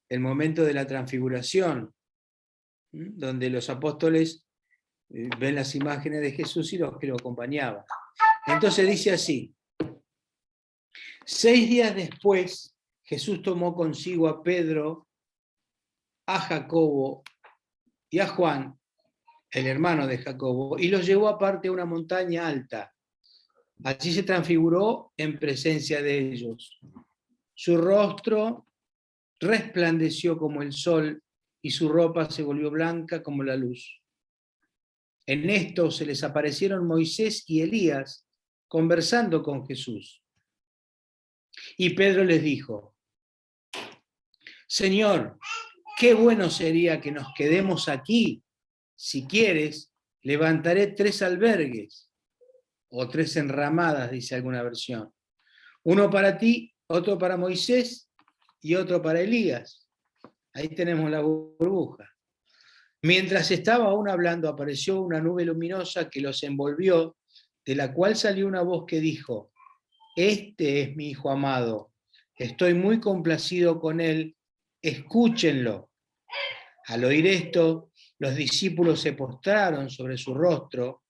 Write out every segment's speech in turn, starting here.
el momento de la transfiguración, donde los apóstoles ven las imágenes de Jesús y los que lo acompañaban. Entonces dice así: 6 días después, Jesús tomó consigo a Pedro, a Jacobo y a Juan, el hermano de Jacobo, y los llevó aparte a una montaña alta. Allí se transfiguró en presencia de ellos. Su rostro resplandeció como el sol y su ropa se volvió blanca como la luz. En esto se les aparecieron Moisés y Elías conversando con Jesús. Y Pedro les dijo: Señor, qué bueno sería que nos quedemos aquí. Si quieres, levantaré 3 albergues, o 3 enramadas, dice alguna versión. Uno para ti, otro para Moisés y otro para Elías. Ahí tenemos la burbuja. Mientras estaba aún hablando, apareció una nube luminosa que los envolvió, de la cual salió una voz que dijo: Este es mi Hijo amado, estoy muy complacido con él, escúchenlo. Al oír esto, los discípulos se postraron sobre su rostro,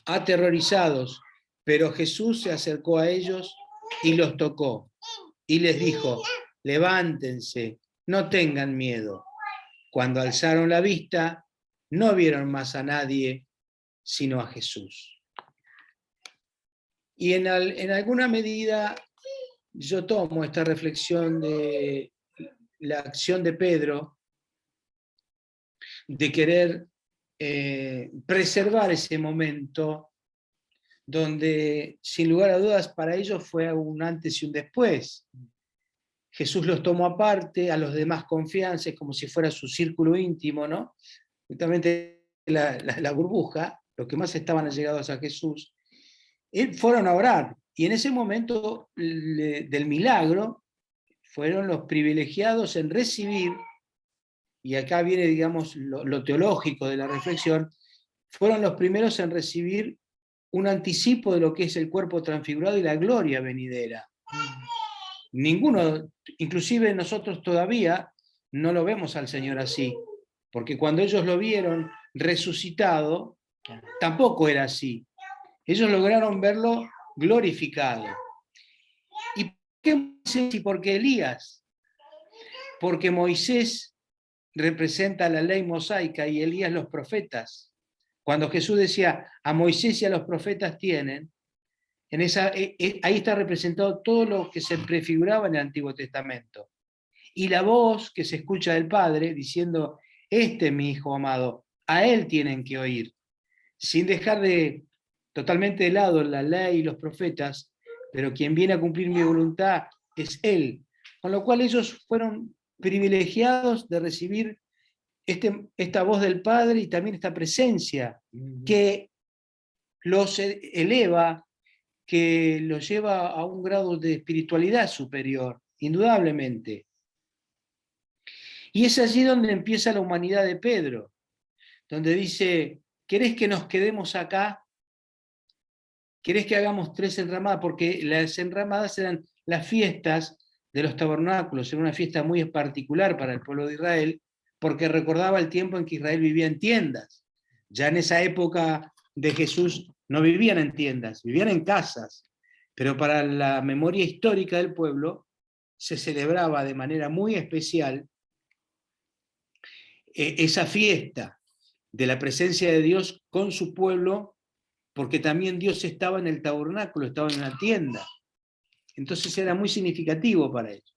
aterrorizados, pero Jesús se acercó a ellos y los tocó, y les dijo: levántense, no tengan miedo. Cuando alzaron la vista, no vieron más a nadie, sino a Jesús. Y en alguna medida yo tomo esta reflexión de la acción de Pedro, de querer preservar ese momento donde, sin lugar a dudas, para ellos fue un antes y un después. Jesús los tomó aparte, a los demás confianza, como si fuera su círculo íntimo, ¿no? Justamente la burbuja, los que más estaban allegados a Jesús, fueron a orar. Y en ese momento del milagro, fueron los privilegiados en recibir, y acá viene, digamos, lo teológico de la reflexión, fueron los primeros en recibir un anticipo de lo que es el cuerpo transfigurado y la gloria venidera. Ninguno, inclusive nosotros todavía, no lo vemos al Señor así, porque cuando ellos lo vieron resucitado, tampoco era así. Ellos lograron verlo glorificado. ¿Y por qué Moisés y por qué Elías? Porque Moisés representa la ley mosaica y Elías los profetas. Cuando Jesús decía: a Moisés y a los profetas tienen, ahí está representado todo lo que se prefiguraba en el Antiguo Testamento. Y la voz que se escucha del Padre diciendo: este es mi Hijo amado, a él tienen que oír. Sin dejar totalmente de lado la ley y los profetas, pero quien viene a cumplir mi voluntad es él. Con lo cual ellos fueron privilegiados de recibir esta voz del Padre y también esta presencia que los eleva, que los lleva a un grado de espiritualidad superior, indudablemente. Y es allí donde empieza la humanidad de Pedro, donde dice: ¿querés que nos quedemos acá? ¿Querés que hagamos 3 enramadas? Porque las enramadas eran las fiestas de los tabernáculos, era una fiesta muy particular para el pueblo de Israel, porque recordaba el tiempo en que Israel vivía en tiendas. Ya en esa época de Jesús no vivían en tiendas, vivían en casas, pero para la memoria histórica del pueblo se celebraba de manera muy especial esa fiesta de la presencia de Dios con su pueblo, porque también Dios estaba en el tabernáculo, estaba en la tienda. Entonces era muy significativo para ellos.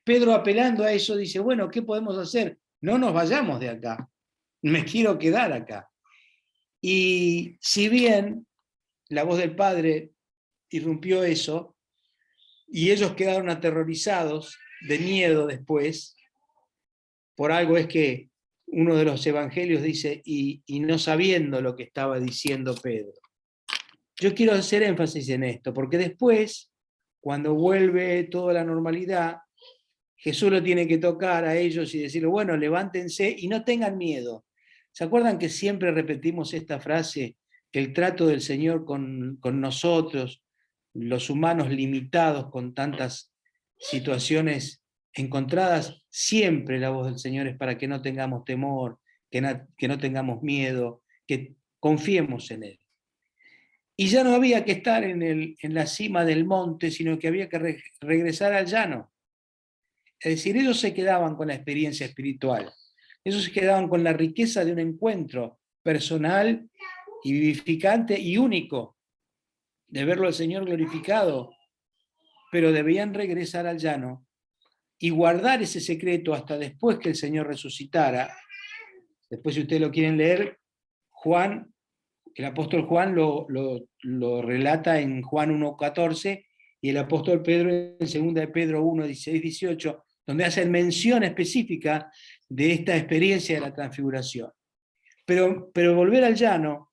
Pedro, apelando a eso, dice: bueno, ¿qué podemos hacer? No nos vayamos de acá, me quiero quedar acá. Y si bien la voz del Padre irrumpió eso, y ellos quedaron aterrorizados de miedo después, por algo es que uno de los evangelios dice: y no sabiendo lo que estaba diciendo Pedro. Yo quiero hacer énfasis en esto, porque después, cuando vuelve toda la normalidad, Jesús lo tiene que tocar a ellos y decir: bueno, levántense y no tengan miedo. ¿Se acuerdan que siempre repetimos esta frase? Que el trato del Señor con nosotros los humanos limitados con tantas situaciones encontradas, siempre la voz del Señor es para que no tengamos temor, que no tengamos miedo, que confiemos en Él. Y ya no había que estar en la cima del monte, sino que había que regresar al llano. Es decir, ellos se quedaban con la experiencia espiritual, ellos se quedaban con la riqueza de un encuentro personal y vivificante y único, de verlo al Señor glorificado, pero debían regresar al llano y guardar ese secreto hasta después que el Señor resucitara. Después, si ustedes lo quieren leer, Juan, el apóstol Juan lo relata en Juan 1:14 y el apóstol Pedro en 2 de Pedro 1:16-18, donde hacen mención específica de esta experiencia de la transfiguración. Pero volver al llano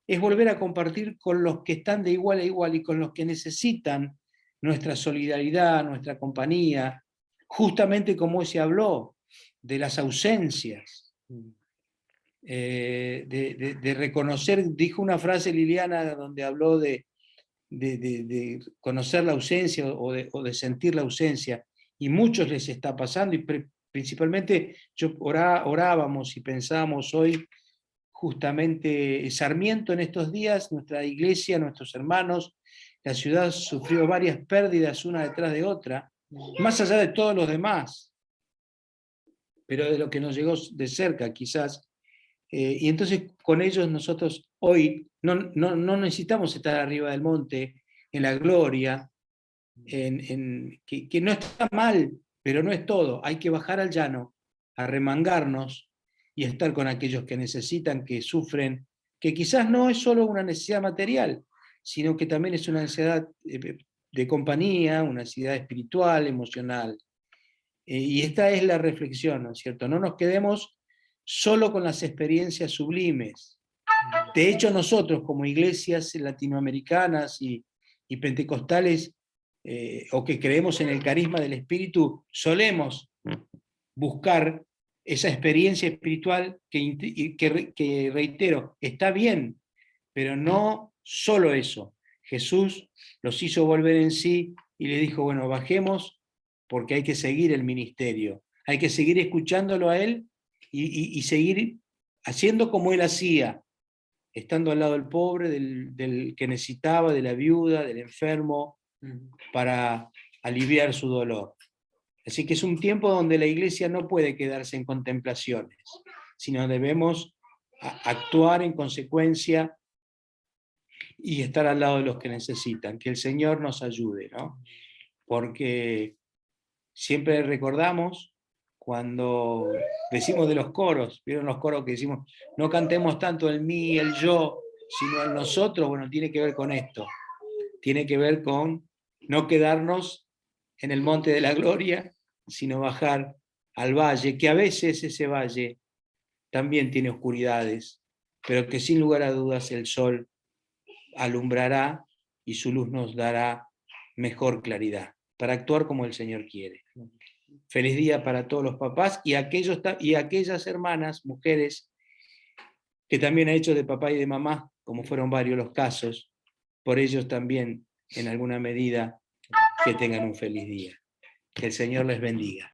es volver a compartir con los que están de igual a igual y con los que necesitan nuestra solidaridad, nuestra compañía, justamente como se habló de las ausencias, de reconocer, dijo una frase Liliana donde habló de conocer la ausencia o de sentir la ausencia, y muchos les está pasando, y principalmente orábamos y pensábamos hoy justamente Sarmiento en estos días, nuestra iglesia, nuestros hermanos, la ciudad sufrió varias pérdidas una detrás de otra, más allá de todos los demás, pero de lo que nos llegó de cerca quizás. Y entonces con ellos nosotros hoy no necesitamos estar arriba del monte, en la gloria, que no está mal, pero no es todo. Hay que bajar al llano, arremangarnos y estar con aquellos que necesitan, que sufren, que quizás no es solo una necesidad material, sino que también es una necesidad de compañía, una necesidad espiritual, emocional. Y esta es la reflexión, ¿no es cierto? No nos quedemos solo con las experiencias sublimes. De hecho, nosotros como iglesias latinoamericanas y pentecostales, o que creemos en el carisma del Espíritu, solemos buscar esa experiencia espiritual que reitero, está bien, pero no solo eso. Jesús los hizo volver en sí y le dijo, bueno, bajemos porque hay que seguir el ministerio, hay que seguir escuchándolo a Él y seguir haciendo como Él hacía, estando al lado del pobre, del que necesitaba, de la viuda, del enfermo, para aliviar su dolor. Así que es un tiempo donde la iglesia no puede quedarse en contemplaciones, sino debemos actuar en consecuencia y estar al lado de los que necesitan. Que el Señor nos ayude, ¿no? Porque siempre recordamos cuando decimos de los coros, ¿vieron los coros que decimos, no cantemos tanto el mí, el yo, sino el nosotros? Bueno, tiene que ver con esto, tiene que ver con no quedarnos en el monte de la gloria, sino bajar al valle, que a veces ese valle también tiene oscuridades, pero que sin lugar a dudas el sol alumbrará y su luz nos dará mejor claridad, para actuar como el Señor quiere. Feliz día para todos los papás y aquellas hermanas, mujeres, que también han hecho de papá y de mamá, como fueron varios los casos, por ellos también, en alguna medida, que tengan un feliz día. Que el Señor les bendiga.